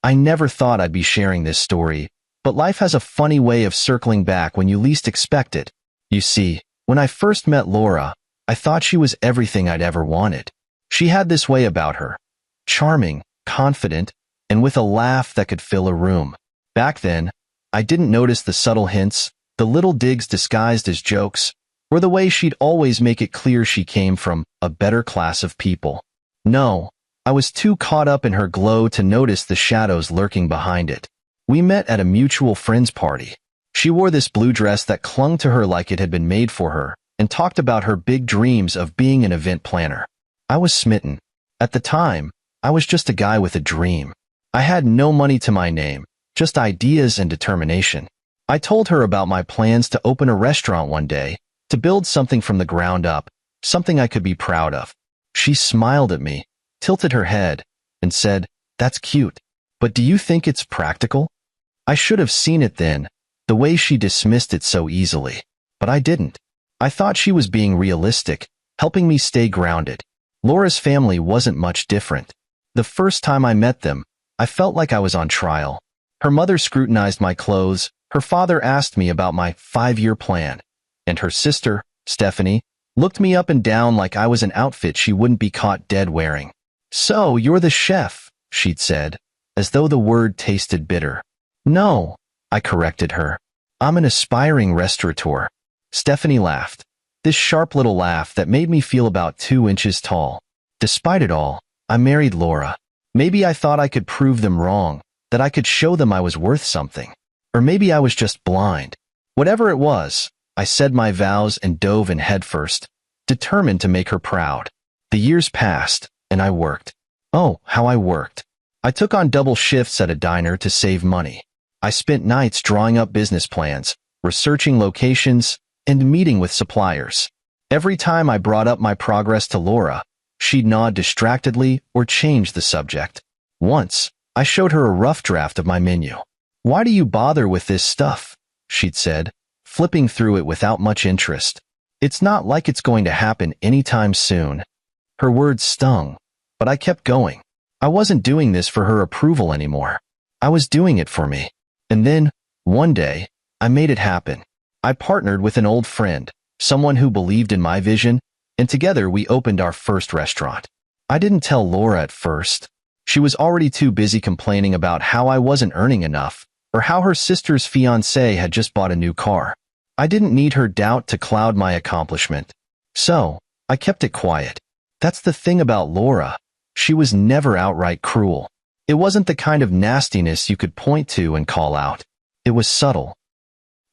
I never thought I'd be sharing this story, but life has a funny way of circling back when you least expect it. You see, when I first met Laura, I thought she was everything I'd ever wanted. She had this way about her. Charming, confident, and with a laugh that could fill a room. Back then, I didn't notice the subtle hints, the little digs disguised as jokes, or the way she'd always make it clear she came from a better class of people. No, I was too caught up in her glow to notice the shadows lurking behind it. We met at a mutual friend's party. She wore this blue dress that clung to her like it had been made for her, and talked about her big dreams of being an event planner. I was smitten. At the time, I was just a guy with a dream. I had no money to my name, just ideas and determination. I told her about my plans to open a restaurant one day, to build something from the ground up, something I could be proud of. She smiled at me, tilted her head, and said, "That's cute, but do you think it's practical?" I should have seen it then, the way she dismissed it so easily. But I didn't. I thought she was being realistic, helping me stay grounded. Laura's family wasn't much different. The first time I met them, I felt like I was on trial. Her mother scrutinized my clothes, her father asked me about my 5-year plan, and her sister, Stephanie, looked me up and down like I was an outfit she wouldn't be caught dead wearing. "So, you're the chef," she'd said, as though the word tasted bitter. "No," I corrected her. "I'm an aspiring restaurateur." Stephanie laughed, this sharp little laugh that made me feel about 2 inches tall. Despite it all, I married Laura. Maybe I thought I could prove them wrong, that I could show them I was worth something. Or maybe I was just blind. Whatever it was, I said my vows and dove in headfirst, determined to make her proud. The years passed, and I worked. Oh, how I worked. I took on double shifts at a diner to save money. I spent nights drawing up business plans, researching locations, and meeting with suppliers. Every time I brought up my progress to Laura, she'd nod distractedly or change the subject. Once, I showed her a rough draft of my menu. "Why do you bother with this stuff?" she'd said, flipping through it without much interest. "It's not like it's going to happen anytime soon." Her words stung, but I kept going. I wasn't doing this for her approval anymore. I was doing it for me. And then, one day, I made it happen. I partnered with an old friend, someone who believed in my vision, and together we opened our first restaurant. I didn't tell Laura at first. She was already too busy complaining about how I wasn't earning enough, or how her sister's fiancé had just bought a new car. I didn't need her doubt to cloud my accomplishment. So, I kept it quiet. That's the thing about Laura. She was never outright cruel. It wasn't the kind of nastiness you could point to and call out. It was subtle.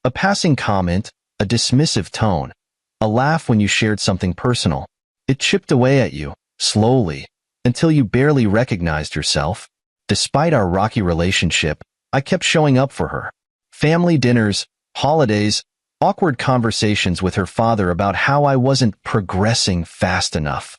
A passing comment, a dismissive tone, a laugh when you shared something personal. It chipped away at you, slowly, until you barely recognized yourself. Despite our rocky relationship, I kept showing up for her. Family dinners, holidays, awkward conversations with her father about how I wasn't progressing fast enough.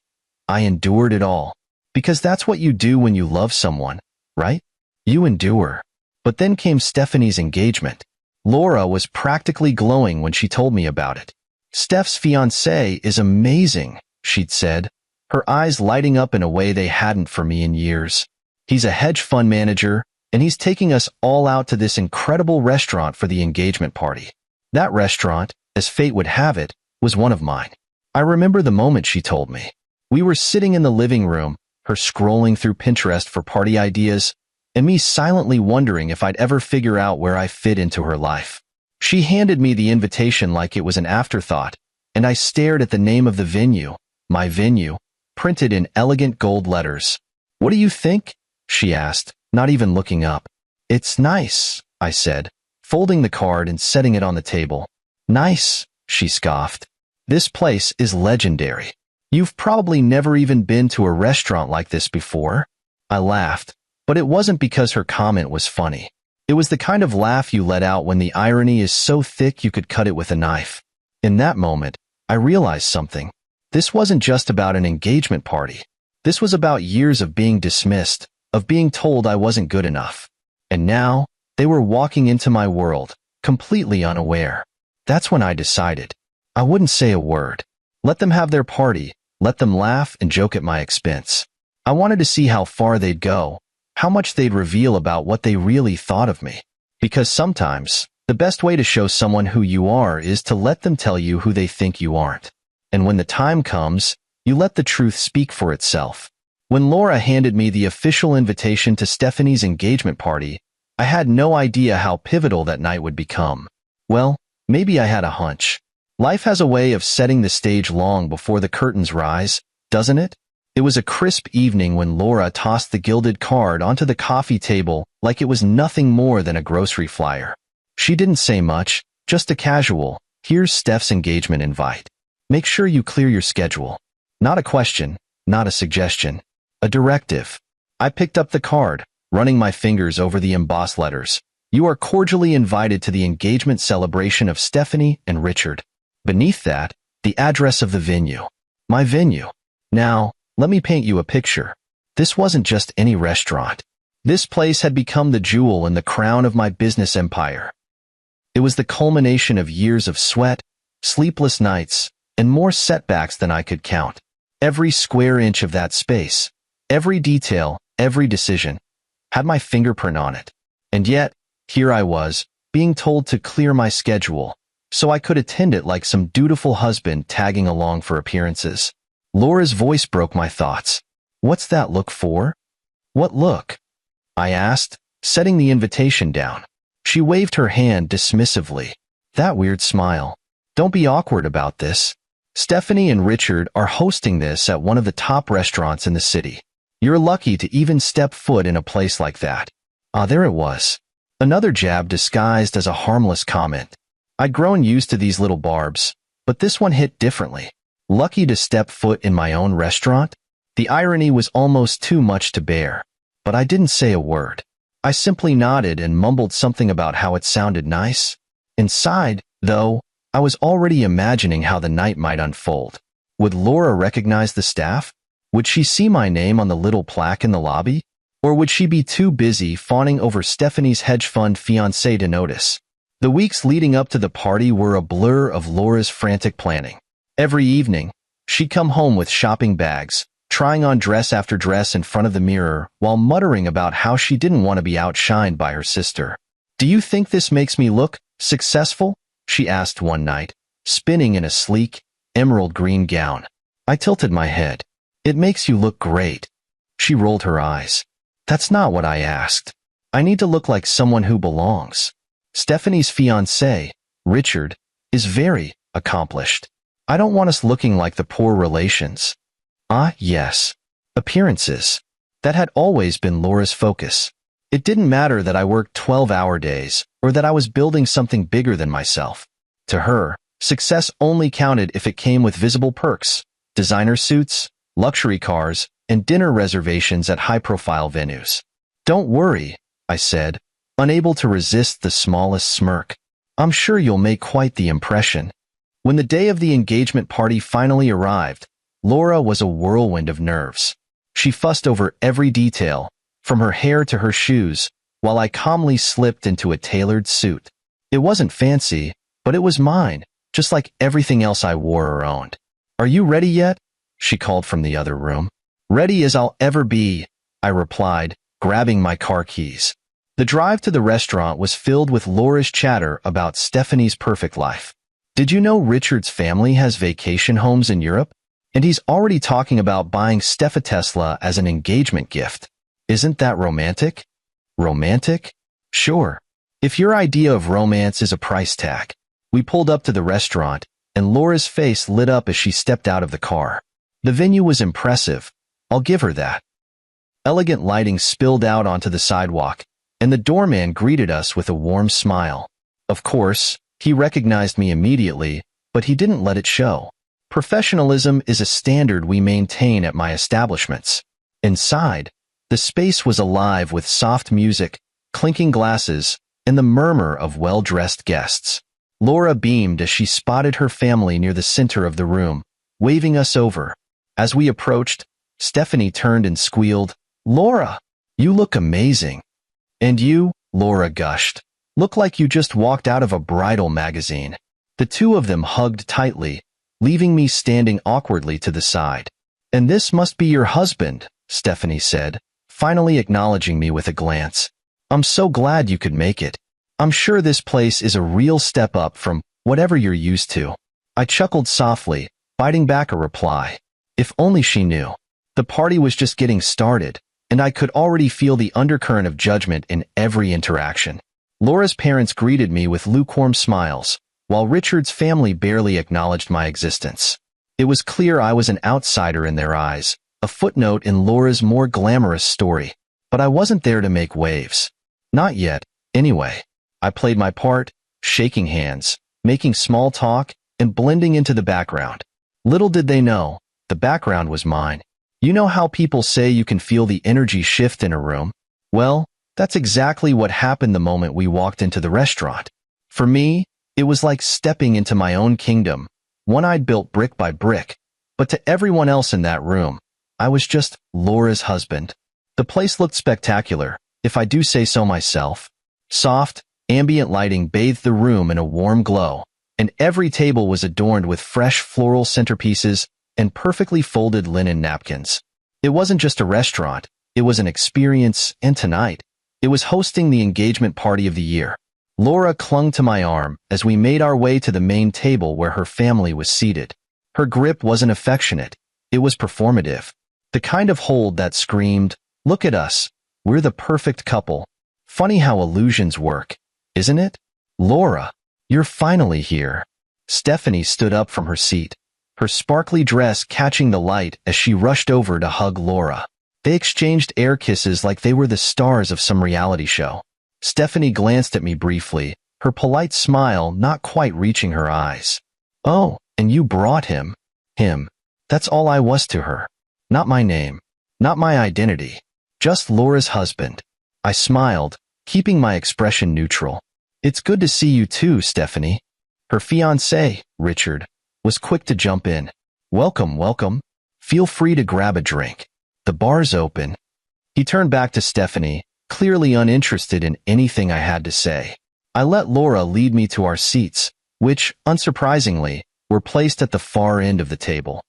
I endured it all. Because that's what you do when you love someone, right? You endure. But then came Stephanie's engagement. Laura was practically glowing when she told me about it. "Steph's fiancé is amazing," she'd said, her eyes lighting up in a way they hadn't for me in years. "He's a hedge fund manager, and he's taking us all out to this incredible restaurant for the engagement party." That restaurant, as fate would have it, was one of mine. I remember the moment she told me. We were sitting in the living room, her scrolling through Pinterest for party ideas, and me silently wondering if I'd ever figure out where I fit into her life. She handed me the invitation like it was an afterthought, and I stared at the name of the venue, my venue, printed in elegant gold letters. "What do you think?" she asked, not even looking up. "It's nice," I said, folding the card and setting it on the table. "Nice," she scoffed. "This place is legendary. You've probably never even been to a restaurant like this before." I laughed, but it wasn't because her comment was funny. It was the kind of laugh you let out when the irony is so thick you could cut it with a knife. In that moment, I realized something. This wasn't just about an engagement party. This was about years of being dismissed, of being told I wasn't good enough. And now, they were walking into my world, completely unaware. That's when I decided. I wouldn't say a word. Let them have their party, let them laugh and joke at my expense. I wanted to see how far they'd go, how much they'd reveal about what they really thought of me. Because sometimes, the best way to show someone who you are is to let them tell you who they think you aren't. And when the time comes, you let the truth speak for itself. When Laura handed me the official invitation to Stephanie's engagement party, I had no idea how pivotal that night would become. Well, maybe I had a hunch. Life has a way of setting the stage long before the curtains rise, doesn't it? It was a crisp evening when Laura tossed the gilded card onto the coffee table like it was nothing more than a grocery flyer. She didn't say much, just a casual, "Here's Steph's engagement invite. Make sure you clear your schedule." Not a question, not a suggestion. A directive. I picked up the card, running my fingers over the embossed letters. "You are cordially invited to the engagement celebration of Stephanie and Richard." Beneath that, the address of the venue. My venue. Now, let me paint you a picture. This wasn't just any restaurant. This place had become the jewel in the crown of my business empire. It was the culmination of years of sweat, sleepless nights, and more setbacks than I could count. Every square inch of that space, every detail, every decision, had my fingerprint on it. And yet, here I was, being told to clear my schedule, so I could attend it like some dutiful husband tagging along for appearances. Laura's voice broke my thoughts. "What's that look for?" "What look?" I asked, setting the invitation down. She waved her hand dismissively. "That weird smile. Don't be awkward about this. Stephanie and Richard are hosting this at one of the top restaurants in the city. You're lucky to even step foot in a place like that." Ah, there it was. Another jab disguised as a harmless comment. I'd grown used to these little barbs, but this one hit differently. Lucky to step foot in my own restaurant? The irony was almost too much to bear. But I didn't say a word. I simply nodded and mumbled something about how it sounded nice. Inside, though, I was already imagining how the night might unfold. Would Laura recognize the staff? Would she see my name on the little plaque in the lobby? Or would she be too busy fawning over Stephanie's hedge fund fiancé to notice? The weeks leading up to the party were a blur of Laura's frantic planning. Every evening, she'd come home with shopping bags, trying on dress after dress in front of the mirror while muttering about how she didn't want to be outshined by her sister. "Do you think this makes me look successful?" she asked one night, spinning in a sleek, emerald green gown. I tilted my head. "It makes you look great." She rolled her eyes. "That's not what I asked. I need to look like someone who belongs. Stephanie's fiancé, Richard, is very accomplished. I don't want us looking like the poor relations." Ah, yes. Appearances. That had always been Laura's focus. It didn't matter that I worked 12-hour days, or that I was building something bigger than myself. To her, success only counted if it came with visible perks, designer suits, luxury cars, and dinner reservations at high-profile venues. "Don't worry," I said, unable to resist the smallest smirk. "I'm sure you'll make quite the impression." When the day of the engagement party finally arrived, Laura was a whirlwind of nerves. She fussed over every detail, from her hair to her shoes, while I calmly slipped into a tailored suit. It wasn't fancy, but it was mine, just like everything else I wore or owned. "Are you ready yet?" she called from the other room. "Ready as I'll ever be," I replied, grabbing my car keys. The drive to the restaurant was filled with Laura's chatter about Stephanie's perfect life. "Did you know Richard's family has vacation homes in Europe? And he's already talking about buying Steph a Tesla as an engagement gift. Isn't that romantic?" Romantic? Sure. If your idea of romance is a price tag. We pulled up to the restaurant, and Laura's face lit up as she stepped out of the car. The venue was impressive. I'll give her that. Elegant lighting spilled out onto the sidewalk, and the doorman greeted us with a warm smile. Of course, he recognized me immediately, but he didn't let it show. Professionalism is a standard we maintain at my establishments. Inside, the space was alive with soft music, clinking glasses, and the murmur of well-dressed guests. Laura beamed as she spotted her family near the center of the room, waving us over. As we approached, Stephanie turned and squealed, "Laura, you look amazing." "And you," Laura gushed, "look like you just walked out of a bridal magazine." The two of them hugged tightly, leaving me standing awkwardly to the side. "And this must be your husband," Stephanie said, finally acknowledging me with a glance. I'm so glad you could make it. I'm sure this place is a real step up from whatever you're used to. I chuckled softly, biting back a reply. If only she knew. The party was just getting started, and I could already feel the undercurrent of judgment in every interaction. Laura's parents greeted me with lukewarm smiles, while Richard's family barely acknowledged my existence. It was clear I was an outsider in their eyes, a footnote in Laura's more glamorous story. But I wasn't there to make waves. Not yet, anyway. I played my part, shaking hands, making small talk, and blending into the background. Little did they know, the background was mine. You know how people say you can feel the energy shift in a room? Well, that's exactly what happened the moment we walked into the restaurant. For me, it was like stepping into my own kingdom, one I'd built brick by brick. But to everyone else in that room, I was just Laura's husband. The place looked spectacular, if I do say so myself. Soft, ambient lighting bathed the room in a warm glow, and every table was adorned with fresh floral centerpieces and perfectly folded linen napkins. It wasn't just a restaurant, it was an experience, and tonight, it was hosting the engagement party of the year. Laura clung to my arm as we made our way to the main table where her family was seated. Her grip wasn't affectionate, it was performative. The kind of hold that screamed, "Look at us, we're the perfect couple." Funny how illusions work, isn't it? "Laura, you're finally here." Stephanie stood up from her seat, her sparkly dress catching the light as she rushed over to hug Laura. They exchanged air kisses like they were the stars of some reality show. Stephanie glanced at me briefly, her polite smile not quite reaching her eyes. "Oh, and you brought him." Him. That's all I was to her. Not my name. Not my identity. Just Laura's husband. I smiled, keeping my expression neutral. "It's good to see you too, Stephanie." Her fiancé, Richard, was quick to jump in. "Welcome, welcome. Feel free to grab a drink. The bar's open." He turned back to Stephanie, clearly uninterested in anything I had to say. I let Laura lead me to our seats, which, unsurprisingly, were placed at the far end of the table.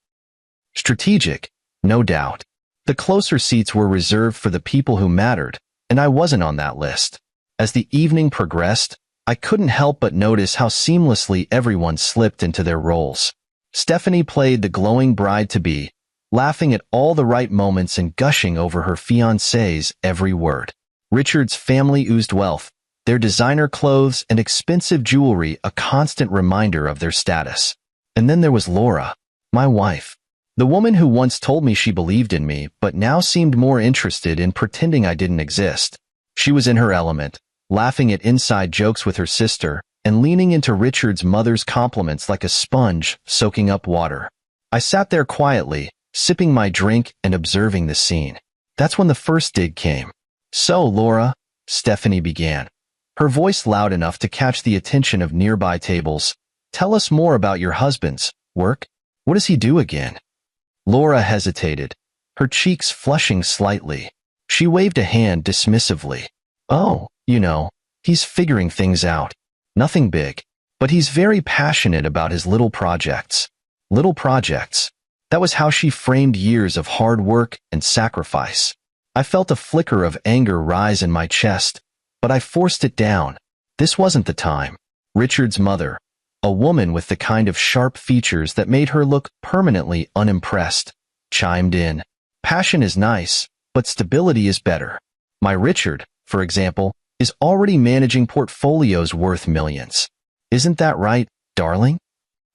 Strategic, no doubt. The closer seats were reserved for the people who mattered, and I wasn't on that list. As the evening progressed, I couldn't help but notice how seamlessly everyone slipped into their roles. Stephanie played the glowing bride-to-be, laughing at all the right moments and gushing over her fiancé's every word. Richard's family oozed wealth, their designer clothes and expensive jewelry a constant reminder of their status. And then there was Laura, my wife. The woman who once told me she believed in me, but now seemed more interested in pretending I didn't exist. She was in her element, laughing at inside jokes with her sister, and leaning into Richard's mother's compliments like a sponge soaking up water. I sat there quietly, sipping my drink and observing the scene. That's when the first dig came. "So, Laura," Stephanie began, her voice loud enough to catch the attention of nearby tables, "tell us more about your husband's work. What does he do again?" Laura hesitated, her cheeks flushing slightly. She waved a hand dismissively. "Oh, you know, he's figuring things out. Nothing big. But he's very passionate about his little projects." Little projects. That was how she framed years of hard work and sacrifice. I felt a flicker of anger rise in my chest, but I forced it down. This wasn't the time. Richard's mother, a woman with the kind of sharp features that made her look permanently unimpressed, chimed in. "Passion is nice, but stability is better. My Richard, for example, is already managing portfolios worth millions. Isn't that right, darling?"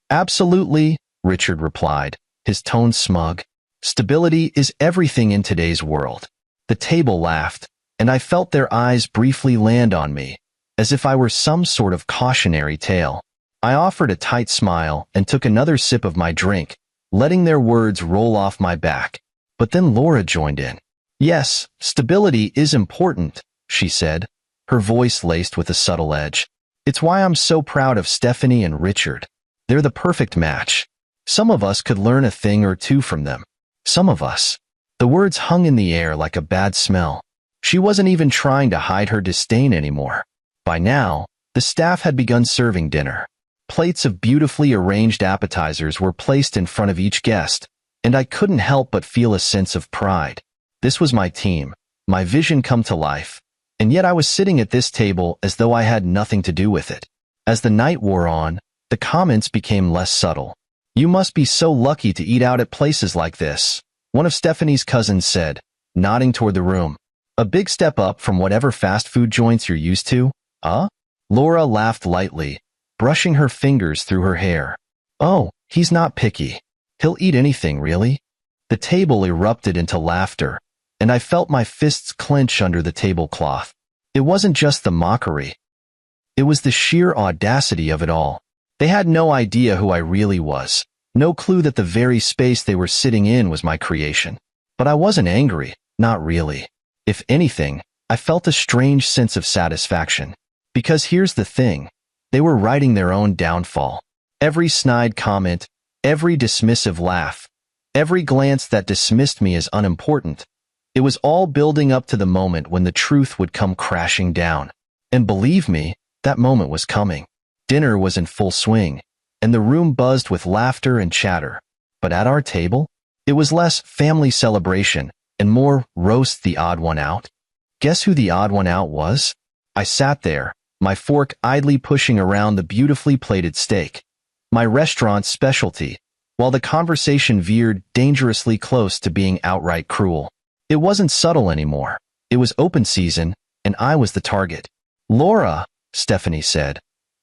"Absolutely," Richard replied, his tone smug. "Stability is everything in today's world." The table laughed, and I felt their eyes briefly land on me, as if I were some sort of cautionary tale. I offered a tight smile and took another sip of my drink, letting their words roll off my back. But then Laura joined in. "Yes, stability is important," she said, her voice laced with a subtle edge. "It's why I'm so proud of Stephanie and Richard. They're the perfect match. Some of us could learn a thing or two from them. Some of us." The words hung in the air like a bad smell. She wasn't even trying to hide her disdain anymore. By now, the staff had begun serving dinner. Plates of beautifully arranged appetizers were placed in front of each guest, and I couldn't help but feel a sense of pride. This was my team, my vision come to life, and yet I was sitting at this table as though I had nothing to do with it. As the night wore on, the comments became less subtle. "You must be so lucky to eat out at places like this," one of Stephanie's cousins said, nodding toward the room. "A big step up from whatever fast food joints you're used to, huh?" Laura laughed lightly, brushing her fingers through her hair. "Oh, he's not picky. He'll eat anything, really." The table erupted into laughter, and I felt my fists clench under the tablecloth. It wasn't just the mockery. It was the sheer audacity of it all. They had no idea who I really was, no clue that the very space they were sitting in was my creation. But I wasn't angry, not really. If anything, I felt a strange sense of satisfaction. Because here's the thing, they were writing their own downfall. Every snide comment, every dismissive laugh, every glance that dismissed me as unimportant, it was all building up to the moment when the truth would come crashing down. And believe me, that moment was coming. Dinner was in full swing, and the room buzzed with laughter and chatter. But at our table, it was less family celebration and more roast the odd one out. Guess who the odd one out was? I sat there, my fork idly pushing around the beautifully plated steak, my restaurant's specialty, while the conversation veered dangerously close to being outright cruel. It wasn't subtle anymore. It was open season, and I was the target. "Laura," Stephanie said,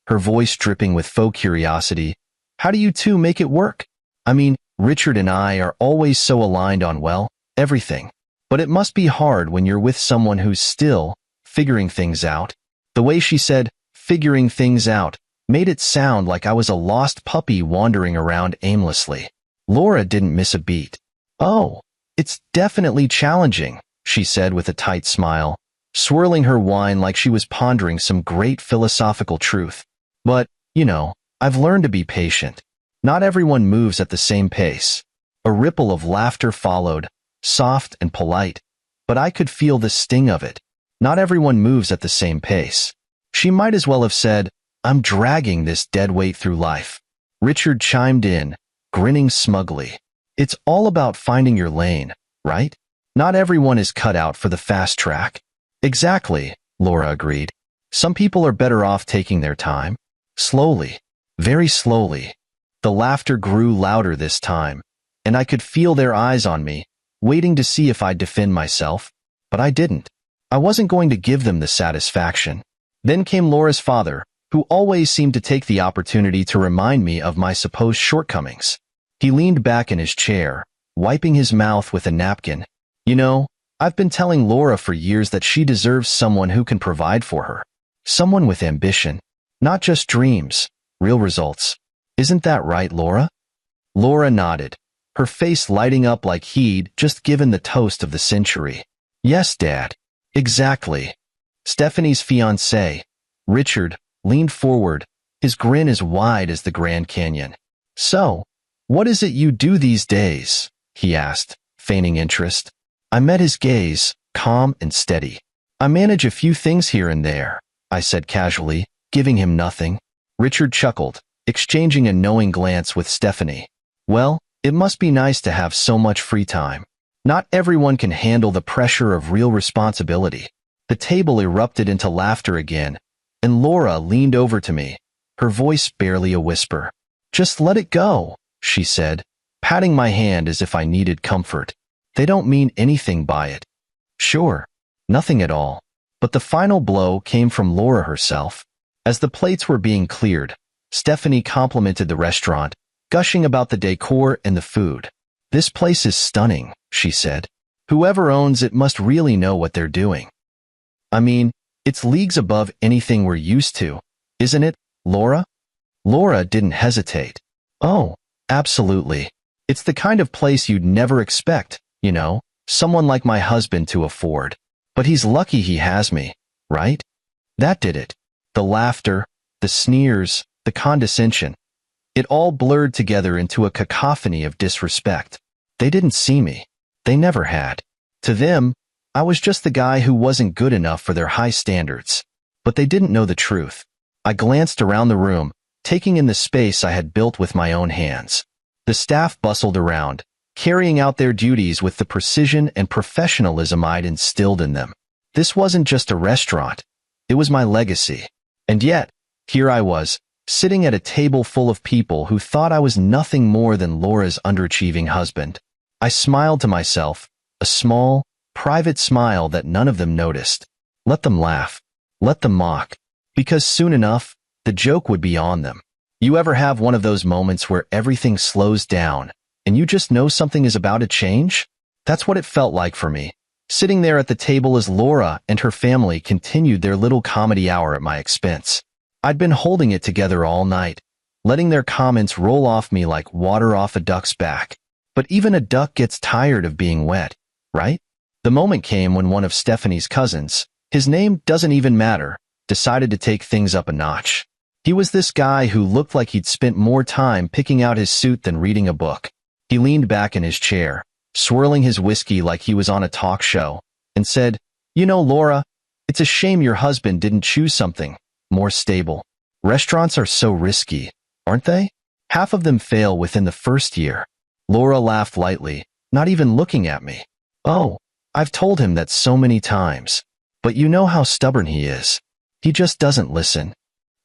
her voice dripping with faux curiosity, "how do you two make it work? I mean, Richard and I are always so aligned on, well, everything. But it must be hard when you're with someone who's still figuring things out." The way she said, "figuring things out," made it sound like I was a lost puppy wandering around aimlessly. Laura didn't miss a beat. "Oh, it's definitely challenging," she said with a tight smile, swirling her wine like she was pondering some great philosophical truth. "But, you know, I've learned to be patient. Not everyone moves at the same pace." A ripple of laughter followed, soft and polite, but I could feel the sting of it. Not everyone moves at the same pace. She might as well have said, "I'm dragging this dead weight through life." Richard chimed in, grinning smugly. "It's all about finding your lane, right? Not everyone is cut out for the fast track." "Exactly," Laura agreed. "Some people are better off taking their time. Slowly, very slowly." The laughter grew louder this time, and I could feel their eyes on me, waiting to see if I'd defend myself. But I didn't. I wasn't going to give them the satisfaction. Then came Laura's father, who always seemed to take the opportunity to remind me of my supposed shortcomings. He leaned back in his chair, wiping his mouth with a napkin. "You know, I've been telling Laura for years that she deserves someone who can provide for her. Someone with ambition. Not just dreams, real results. Isn't that right, Laura?" Laura nodded, her face lighting up like he'd just given the toast of the century. "Yes, Dad. Exactly." Stephanie's fiancé, Richard, leaned forward, his grin as wide as the Grand Canyon. "So, what is it you do these days?" he asked, feigning interest. I met his gaze, calm and steady. "I manage a few things here and there," I said casually, giving him nothing. Richard chuckled, exchanging a knowing glance with Stephanie. "Well, it must be nice to have so much free time. Not everyone can handle the pressure of real responsibility." The table erupted into laughter again, and Laura leaned over to me, her voice barely a whisper. "Just let it go," she said, patting my hand as if I needed comfort. "They don't mean anything by it." Sure, nothing at all. But the final blow came from Laura herself. As the plates were being cleared, Stephanie complimented the restaurant, gushing about the decor and the food. "This place is stunning," she said. "Whoever owns it must really know what they're doing." I mean, it's leagues above anything we're used to, isn't it, Laura? Laura didn't hesitate. "Oh, absolutely. It's the kind of place you'd never expect, you know, someone like my husband to afford. But he's lucky he has me, right?" That did it. The laughter, the sneers, the condescension. It all blurred together into a cacophony of disrespect. They didn't see me. They never had. To them, I was just the guy who wasn't good enough for their high standards. But they didn't know the truth. I glanced around the room, taking in the space I had built with my own hands. The staff bustled around, carrying out their duties with the precision and professionalism I'd instilled in them. This wasn't just a restaurant. It was my legacy. And yet, here I was, sitting at a table full of people who thought I was nothing more than Laura's underachieving husband. I smiled to myself, a small, private smile that none of them noticed. Let them laugh. Let them mock. Because soon enough, the joke would be on them. You ever have one of those moments where everything slows down, and you just know something is about to change? That's what it felt like for me, sitting there at the table as Laura and her family continued their little comedy hour at my expense. I'd been holding it together all night, letting their comments roll off me like water off a duck's back. But even a duck gets tired of being wet, right? The moment came when one of Stephanie's cousins, his name doesn't even matter, decided to take things up a notch. He was this guy who looked like he'd spent more time picking out his suit than reading a book. He leaned back in his chair, swirling his whiskey like he was on a talk show, and said, "You know, Laura, it's a shame your husband didn't choose something more stable. Restaurants are so risky, aren't they? Half of them fail within the first year." Laura laughed lightly, not even looking at me. "Oh, I've told him that so many times. But you know how stubborn he is. He just doesn't listen."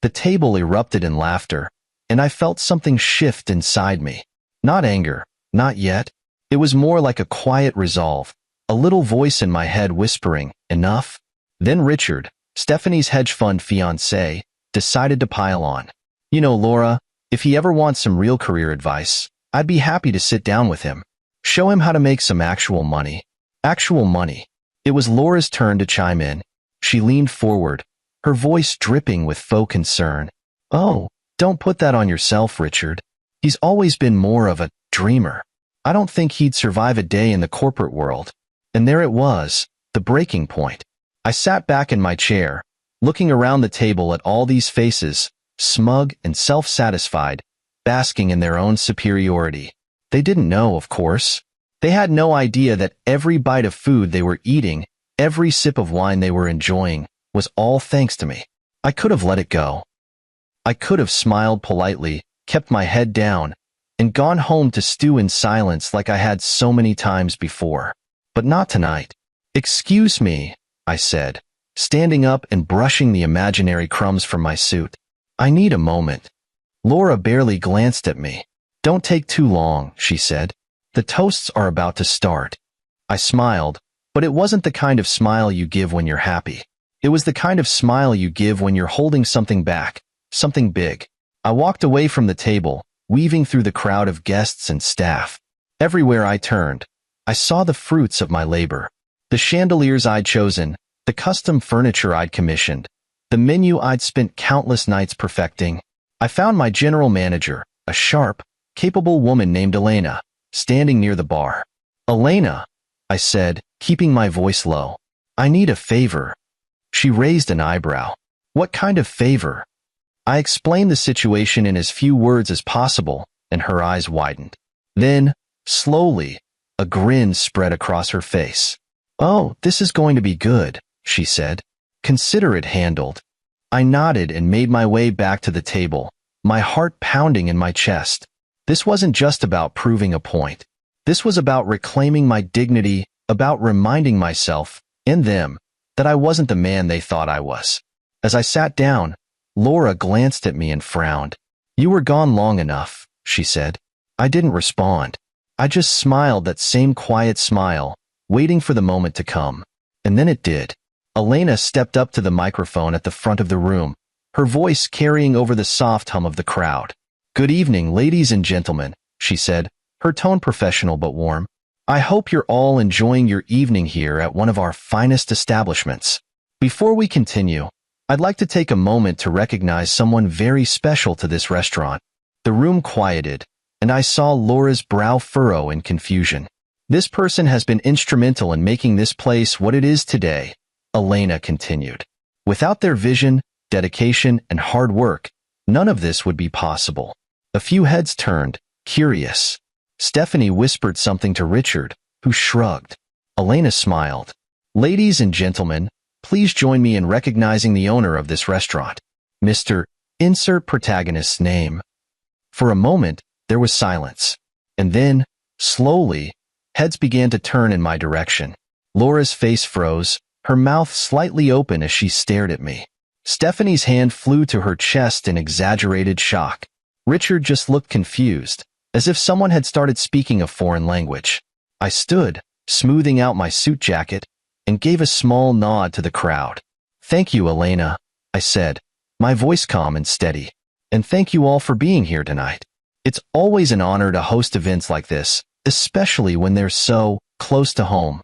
The table erupted in laughter, and I felt something shift inside me. Not anger, not yet. It was more like a quiet resolve, a little voice in my head whispering, "Enough." Then Richard, Stephanie's hedge fund fiancé, decided to pile on. "You know, Laura, if he ever wants some real career advice, I'd be happy to sit down with him. Show him how to make some actual money." Actual money. It was Laura's turn to chime in. She leaned forward, her voice dripping with faux concern. "Oh, don't put that on yourself, Richard. He's always been more of a dreamer. I don't think he'd survive a day in the corporate world." And there it was, the breaking point. I sat back in my chair, looking around the table at all these faces, smug and self-satisfied, basking in their own superiority. They didn't know, of course. They had no idea that every bite of food they were eating, every sip of wine they were enjoying, was all thanks to me. I could have let it go. I could have smiled politely, kept my head down, and gone home to stew in silence like I had so many times before. But not tonight. "Excuse me," I said, standing up and brushing the imaginary crumbs from my suit. "I need a moment." Laura barely glanced at me. "Don't take too long," she said. "The toasts are about to start." I smiled, but it wasn't the kind of smile you give when you're happy. It was the kind of smile you give when you're holding something back, something big. I walked away from the table, weaving through the crowd of guests and staff. Everywhere I turned, I saw the fruits of my labor. The chandeliers I'd chosen, the custom furniture I'd commissioned, the menu I'd spent countless nights perfecting. I found my general manager, a sharp, capable woman named Elena, standing near the bar. "Elena," I said, keeping my voice low, "I need a favor." She raised an eyebrow. "What kind of favor?" I explained the situation in as few words as possible, and her eyes widened. Then, slowly, a grin spread across her face. "Oh, this is going to be good," she said. "Consider it handled." I nodded and made my way back to the table, my heart pounding in my chest. This wasn't just about proving a point. This was about reclaiming my dignity, about reminding myself, and them, that I wasn't the man they thought I was. As I sat down, Laura glanced at me and frowned. "You were gone long enough," she said. I didn't respond. I just smiled that same quiet smile, waiting for the moment to come. And then it did. Elena stepped up to the microphone at the front of the room, her voice carrying over the soft hum of the crowd. "Good evening, ladies and gentlemen," she said, her tone professional but warm. "I hope you're all enjoying your evening here at one of our finest establishments. Before we continue, I'd like to take a moment to recognize someone very special to this restaurant." The room quieted, and I saw Laura's brow furrow in confusion. "This person has been instrumental in making this place what it is today," Elena continued. "Without their vision, dedication, and hard work, none of this would be possible." A few heads turned, curious. Stephanie whispered something to Richard, who shrugged. Elena smiled. "Ladies and gentlemen, please join me in recognizing the owner of this restaurant, Mr. Insert protagonist's name." For a moment, there was silence. And then, Slowly, heads began to turn in my direction. Laura's face froze, her mouth slightly open as she stared at me. Stephanie's hand flew to her chest in exaggerated shock. Richard just looked confused, as if someone had started speaking a foreign language. I stood, smoothing out my suit jacket, and gave a small nod to the crowd. "Thank you, Elena," I said, my voice calm and steady. "And thank you all for being here tonight. It's always an honor to host events like this, especially when they're so close to home."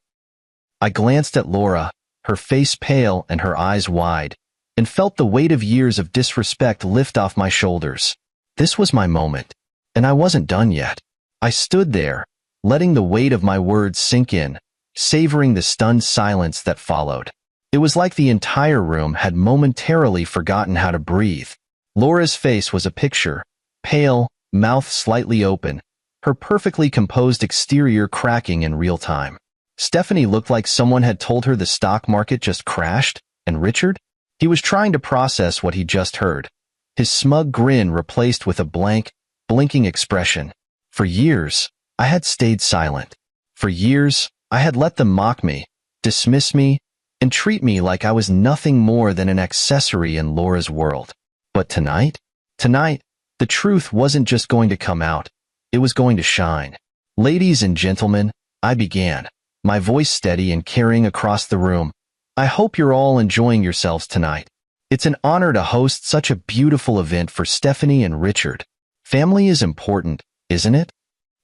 I glanced at Laura, her face pale and her eyes wide, and felt the weight of years of disrespect lift off my shoulders. This was my moment, and I wasn't done yet. I stood there, letting the weight of my words sink in, savoring the stunned silence that followed. It was like the entire room had momentarily forgotten how to breathe. Laura's face was a picture, pale, mouth slightly open, her perfectly composed exterior cracking in real time. Stephanie looked like someone had told her the stock market just crashed, and Richard? He was trying to process what he just heard, his smug grin replaced with a blank, blinking expression. For years, I had stayed silent. For years, I had let them mock me, dismiss me, and treat me like I was nothing more than an accessory in Laura's world. But tonight, the truth wasn't just going to come out, it was going to shine. "Ladies and gentlemen," I began, my voice steady and carrying across the room, "I hope you're all enjoying yourselves tonight. It's an honor to host such a beautiful event for Stephanie and Richard. Family is important, isn't it?"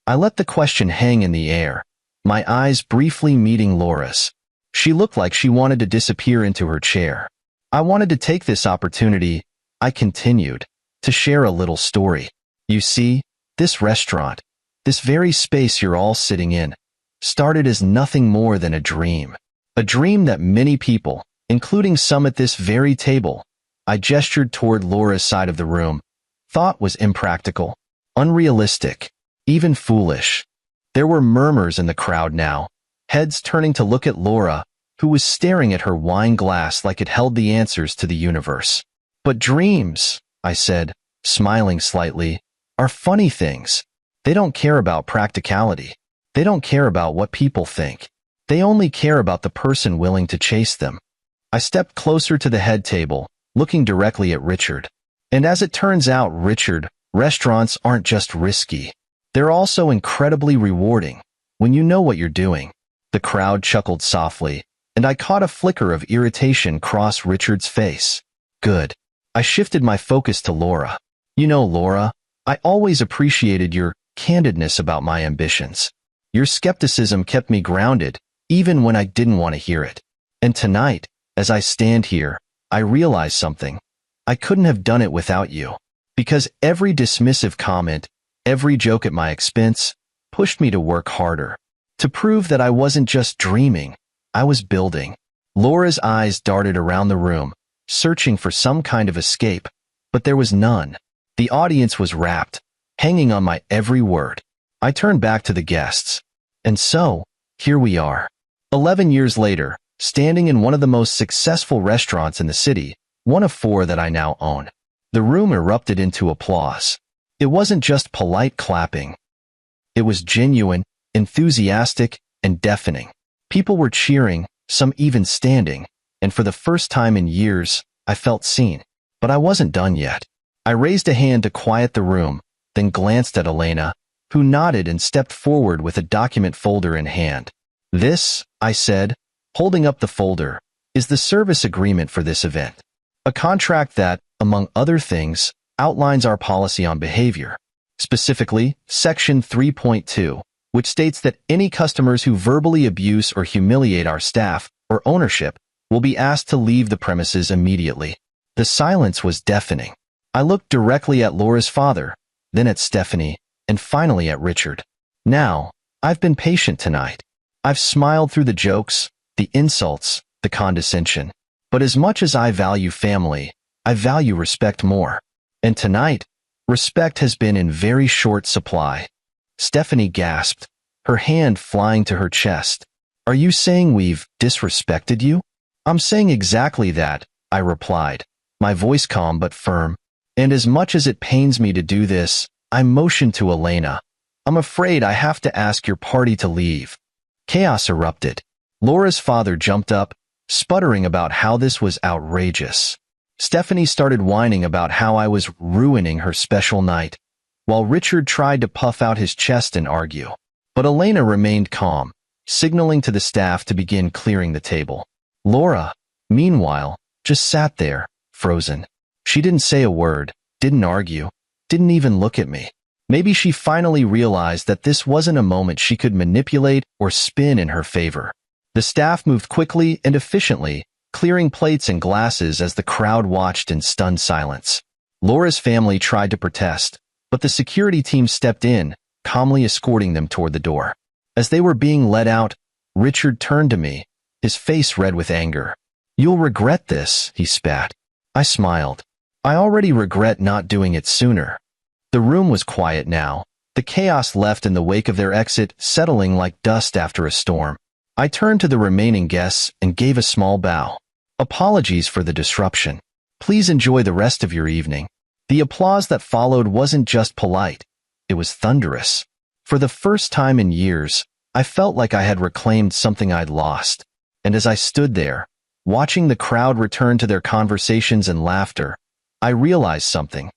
I let the question hang in the air, my eyes briefly meeting Laura's. She looked like she wanted to disappear into her chair. "I wanted to take this opportunity," I continued, "to share a little story. You see, this restaurant, this very space you're all sitting in, started as nothing more than a dream. A dream that many people, including some at this very table," I gestured toward Laura's side of the room, "thought was impractical, unrealistic, even foolish." There were murmurs in the crowd now, heads turning to look at Laura, who was staring at her wine glass like it held the answers to the universe. "But dreams," I said, smiling slightly, "are funny things. They don't care about practicality. They don't care about what people think. They only care about the person willing to chase them." I stepped closer to the head table, looking directly at Richard. "And as it turns out, Richard, restaurants aren't just risky. They're also incredibly rewarding, when you know what you're doing." The crowd chuckled softly, and I caught a flicker of irritation cross Richard's face. "Good." I shifted my focus to Laura. "You know, Laura, I always appreciated your candidness about my ambitions. Your skepticism kept me grounded, even when I didn't want to hear it. And tonight, as I stand here, I realize something. I couldn't have done it without you. Because every dismissive comment, every joke at my expense, pushed me to work harder. To prove that I wasn't just dreaming, I was building." Laura's eyes darted around the room, searching for some kind of escape, but there was none. The audience was rapt, hanging on my every word. I turned back to the guests. And so, here we are. 11 years later, standing in one of the most successful restaurants in the city, one of 4 that I now own. The room erupted into applause. It wasn't just polite clapping. It was genuine, enthusiastic, and deafening. People were cheering, some even standing, and for the first time in years, I felt seen. But I wasn't done yet. I raised a hand to quiet the room, then glanced at Elena, who nodded and stepped forward with a document folder in hand. "This," I said, holding up the folder, "is the service agreement for this event. A contract that, among other things, outlines our policy on behavior. Specifically, Section 3.2, which states that any customers who verbally abuse or humiliate our staff or ownership will be asked to leave the premises immediately." The silence was deafening. I looked directly at Laura's father, then at Stephanie, and finally at Richard. Now, I've been patient tonight. I've smiled through the jokes, the insults, the condescension. But as much as I value family, I value respect more. And tonight, respect has been in very short supply. Stephanie gasped, her hand flying to her chest. "Are you saying we've disrespected you?" "I'm saying exactly that," I replied, my voice calm but firm. "And as much as it pains me to do this, I motioned to Elena. I'm afraid I have to ask your party to leave." Chaos erupted. Laura's father jumped up, sputtering about how this was outrageous. Stephanie started whining about how I was ruining her special night, while Richard tried to puff out his chest and argue. But Elena remained calm, signaling to the staff to begin clearing the table. Laura, meanwhile, just sat there, frozen. She didn't say a word, didn't argue, didn't even look at me. Maybe she finally realized that this wasn't a moment she could manipulate or spin in her favor. The staff moved quickly and efficiently, clearing plates and glasses as the crowd watched in stunned silence. Laura's family tried to protest, but the security team stepped in, calmly escorting them toward the door. As they were being led out, Richard turned to me, his face red with anger. "You'll regret this," he spat. I smiled. "I already regret not doing it sooner." The room was quiet now, the chaos left in the wake of their exit settling like dust after a storm. I turned to the remaining guests and gave a small bow. "Apologies for the disruption. Please enjoy the rest of your evening." The applause that followed wasn't just polite, it was thunderous. For the first time in years, I felt like I had reclaimed something I'd lost. And as I stood there, watching the crowd return to their conversations and laughter, I realized something.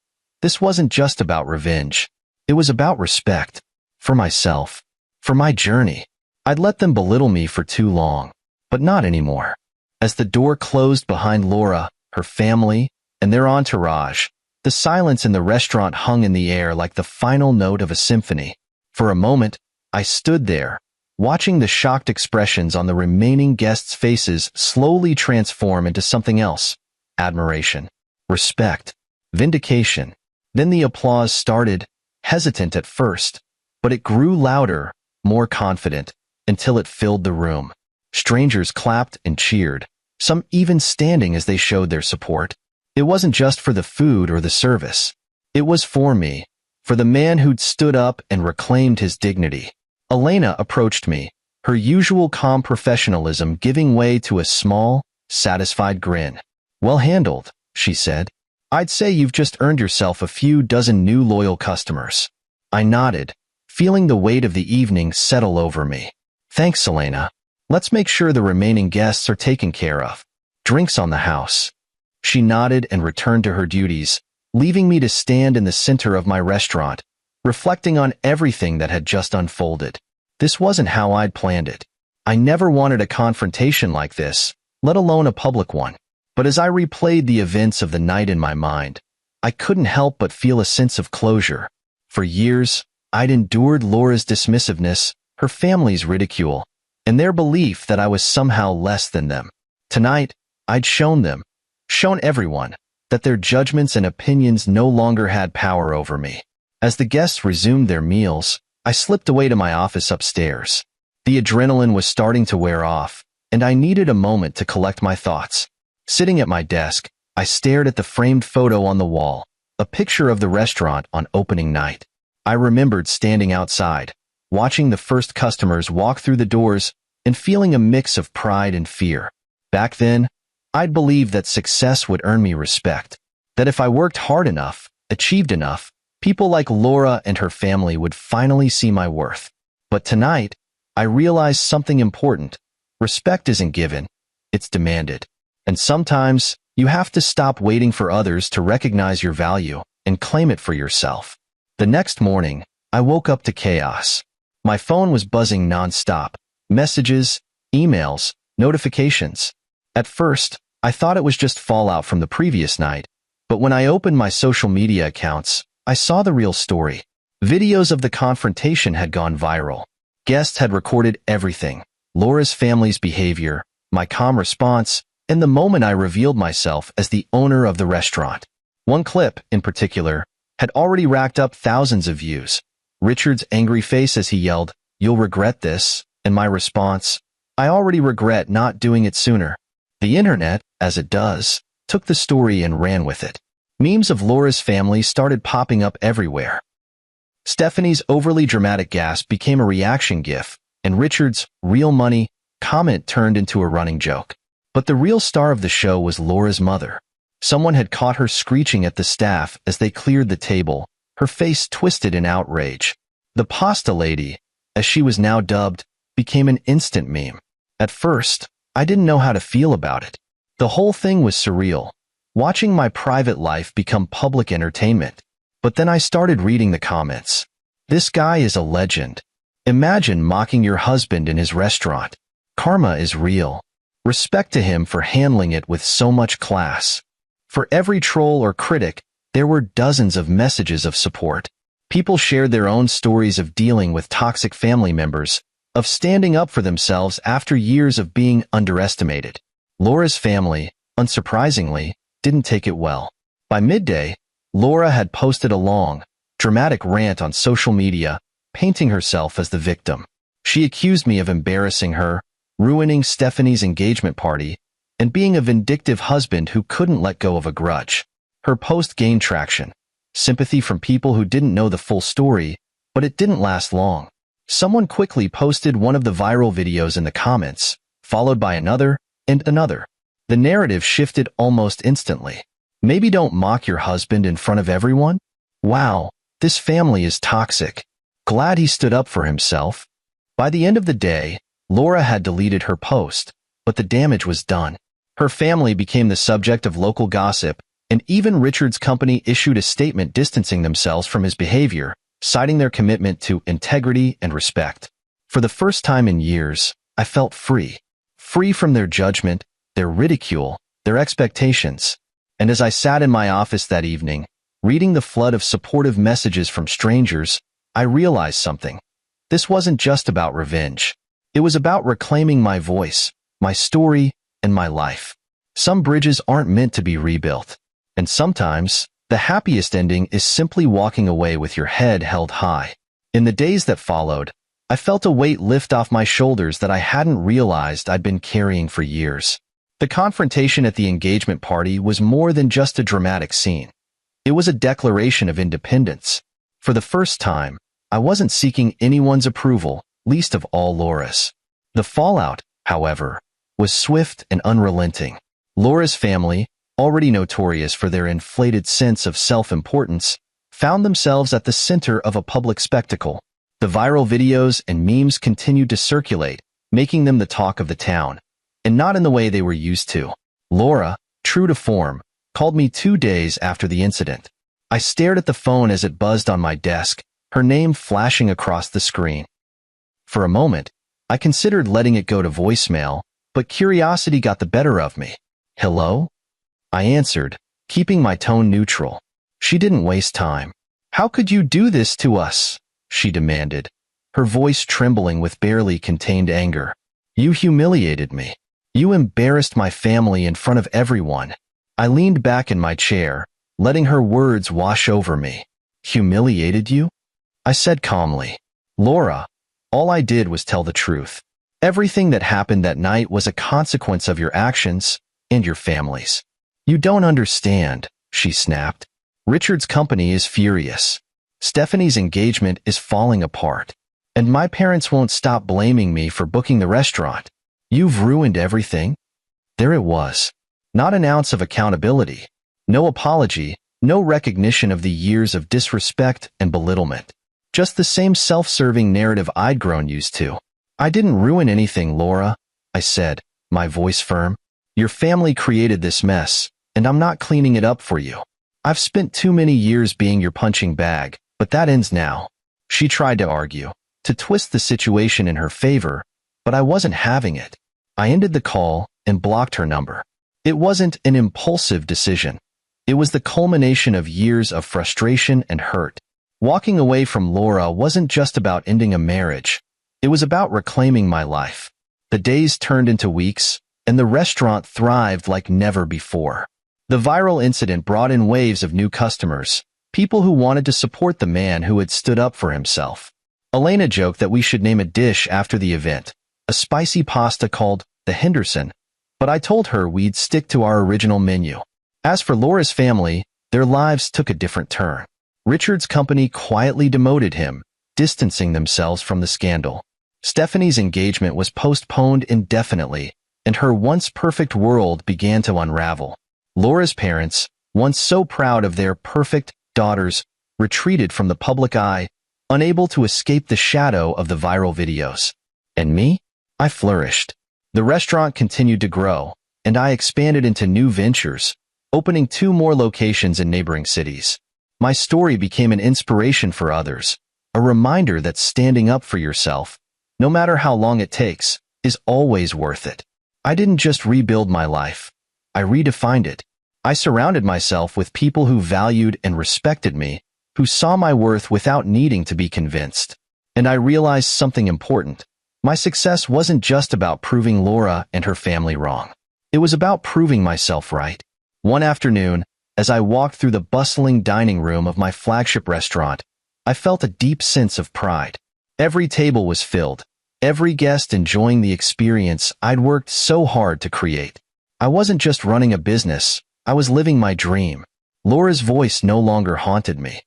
This wasn't just about revenge. It was about respect. For myself. For my journey. I'd let them belittle me for too long. But not anymore. As the door closed behind Laura, her family, and their entourage, the silence in the restaurant hung in the air like the final note of a symphony. For a moment, I stood there, watching the shocked expressions on the remaining guests' faces slowly transform into something else. Admiration. Respect. Vindication. Then the applause started, hesitant at first, but it grew louder, more confident, until it filled the room. Strangers clapped and cheered, some even standing as they showed their support. It wasn't just for the food or the service. It was for me, for the man who'd stood up and reclaimed his dignity. Elena approached me, her usual calm professionalism giving way to a small, satisfied grin. "Well handled," she said. "I'd say you've just earned yourself a few dozen new loyal customers." I nodded, feeling the weight of the evening settle over me. "Thanks, Elena. Let's make sure the remaining guests are taken care of. Drinks on the house." She nodded and returned to her duties, leaving me to stand in the center of my restaurant, reflecting on everything that had just unfolded. This wasn't how I'd planned it. I never wanted a confrontation like this, let alone a public one. But as I replayed the events of the night in my mind, I couldn't help but feel a sense of closure. For years, I'd endured Laura's dismissiveness, her family's ridicule, and their belief that I was somehow less than them. Tonight, I'd shown everyone, that their judgments and opinions no longer had power over me. As the guests resumed their meals, I slipped away to my office upstairs. The adrenaline was starting to wear off, and I needed a moment to collect my thoughts. Sitting at my desk, I stared at the framed photo on the wall, a picture of the restaurant on opening night. I remembered standing outside, watching the first customers walk through the doors, and feeling a mix of pride and fear. Back then, I'd believed that success would earn me respect, that if I worked hard enough, achieved enough, people like Laura and her family would finally see my worth. But tonight, I realized something important. Respect isn't given, it's demanded. And sometimes, you have to stop waiting for others to recognize your value and claim it for yourself. The next morning, I woke up to chaos. My phone was buzzing nonstop. Messages, emails, notifications. At first, I thought it was just fallout from the previous night, but when I opened my social media accounts, I saw the real story. Videos of the confrontation had gone viral. Guests had recorded everything: Laura's family's behavior, my calm response, and the moment I revealed myself as the owner of the restaurant. One clip, in particular, had already racked up thousands of views. Richard's angry face as he yelled, "You'll regret this," and my response, "I already regret not doing it sooner." The internet, as it does, took the story and ran with it. Memes of Laura's family started popping up everywhere. Stephanie's overly dramatic gasp became a reaction gif, and Richard's "real money" comment turned into a running joke. But the real star of the show was Laura's mother. Someone had caught her screeching at the staff as they cleared the table, her face twisted in outrage. The pasta lady, as she was now dubbed, became an instant meme. At first, I didn't know how to feel about it. The whole thing was surreal, watching my private life become public entertainment. But then I started reading the comments. This guy is a legend. Imagine mocking your husband in his restaurant. Karma is real. Respect to him for handling it with so much class. For every troll or critic, there were dozens of messages of support. People shared their own stories of dealing with toxic family members, of standing up for themselves after years of being underestimated. Laura's family, unsurprisingly, didn't take it well. By midday, Laura had posted a long, dramatic rant on social media, painting herself as the victim. She accused me of embarrassing her, ruining Stephanie's engagement party, and being a vindictive husband who couldn't let go of a grudge. Her post gained traction, sympathy from people who didn't know the full story, but it didn't last long. Someone quickly posted one of the viral videos in the comments, followed by another and another. The narrative shifted almost instantly. Maybe don't mock your husband in front of everyone? Wow, this family is toxic. Glad he stood up for himself. By the end of the day, Laura had deleted her post, but the damage was done. Her family became the subject of local gossip, and even Richard's company issued a statement distancing themselves from his behavior, citing their commitment to integrity and respect. For the first time in years, I felt free. Free from their judgment, their ridicule, their expectations. And as I sat in my office that evening, reading the flood of supportive messages from strangers, I realized something. This wasn't just about revenge. It was about reclaiming my voice, my story, and my life. Some bridges aren't meant to be rebuilt. And sometimes, the happiest ending is simply walking away with your head held high. In the days that followed, I felt a weight lift off my shoulders that I hadn't realized I'd been carrying for years. The confrontation at the engagement party was more than just a dramatic scene. It was a declaration of independence. For the first time, I wasn't seeking anyone's approval, least of all Laura's. The fallout, however, was swift and unrelenting. Laura's family, already notorious for their inflated sense of self-importance, found themselves at the center of a public spectacle. The viral videos and memes continued to circulate, making them the talk of the town, and not in the way they were used to. Laura, true to form, called me 2 days after the incident. I stared at the phone as it buzzed on my desk, her name flashing across the screen. For a moment, I considered letting it go to voicemail, but curiosity got the better of me. Hello? I answered, keeping my tone neutral. She didn't waste time. How could you do this to us? She demanded, her voice trembling with barely contained anger. You humiliated me. You embarrassed my family in front of everyone. I leaned back in my chair, letting her words wash over me. Humiliated you? I said calmly. Laura, all I did was tell the truth. Everything that happened that night was a consequence of your actions and your family's. You don't understand, she snapped. Richard's company is furious. Stephanie's engagement is falling apart. And my parents won't stop blaming me for booking the restaurant. You've ruined everything? There it was. Not an ounce of accountability. No apology, no recognition of the years of disrespect and belittlement. Just the same self-serving narrative I'd grown used to. I didn't ruin anything, Laura, I said, my voice firm. Your family created this mess, and I'm not cleaning it up for you. I've spent too many years being your punching bag, but that ends now. She tried to argue, to twist the situation in her favor, but I wasn't having it. I ended the call and blocked her number. It wasn't an impulsive decision. It was the culmination of years of frustration and hurt. Walking away from Laura wasn't just about ending a marriage. It was about reclaiming my life. The days turned into weeks, and the restaurant thrived like never before. The viral incident brought in waves of new customers, people who wanted to support the man who had stood up for himself. Elena joked that we should name a dish after the event, a spicy pasta called the Henderson, but I told her we'd stick to our original menu. As for Laura's family, their lives took a different turn. Richard's company quietly demoted him, distancing themselves from the scandal. Stephanie's engagement was postponed indefinitely, and her once perfect world began to unravel. Laura's parents, once so proud of their perfect daughters, retreated from the public eye, unable to escape the shadow of the viral videos. And me? I flourished. The restaurant continued to grow, and I expanded into new ventures, opening 2 more locations in neighboring cities. My story became an inspiration for others, a reminder that standing up for yourself, no matter how long it takes, is always worth it. I didn't just rebuild my life. I redefined it. I surrounded myself with people who valued and respected me, who saw my worth without needing to be convinced. And I realized something important. My success wasn't just about proving Laura and her family wrong. It was about proving myself right. One afternoon, as I walked through the bustling dining room of my flagship restaurant, I felt a deep sense of pride. Every table was filled, every guest enjoying the experience I'd worked so hard to create. I wasn't just running a business, I was living my dream. Laura's voice no longer haunted me.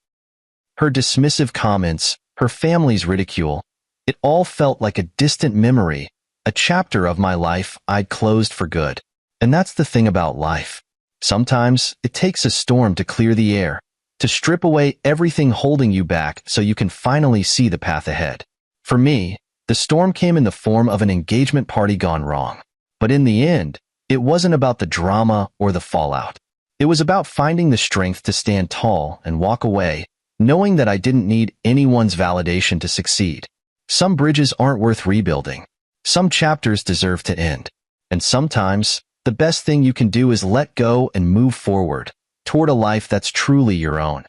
Her dismissive comments, her family's ridicule, it all felt like a distant memory, a chapter of my life I'd closed for good. And that's the thing about life. Sometimes it takes a storm to clear the air, to strip away everything holding you back so you can finally see the path ahead. For me, the storm came in the form of an engagement party gone wrong. But in the end, it wasn't about the drama or the fallout. It was about finding the strength to stand tall and walk away, knowing that I didn't need anyone's validation to succeed. Some bridges aren't worth rebuilding. Some chapters deserve to end. And sometimes, the best thing you can do is let go and move forward, toward a life that's truly your own.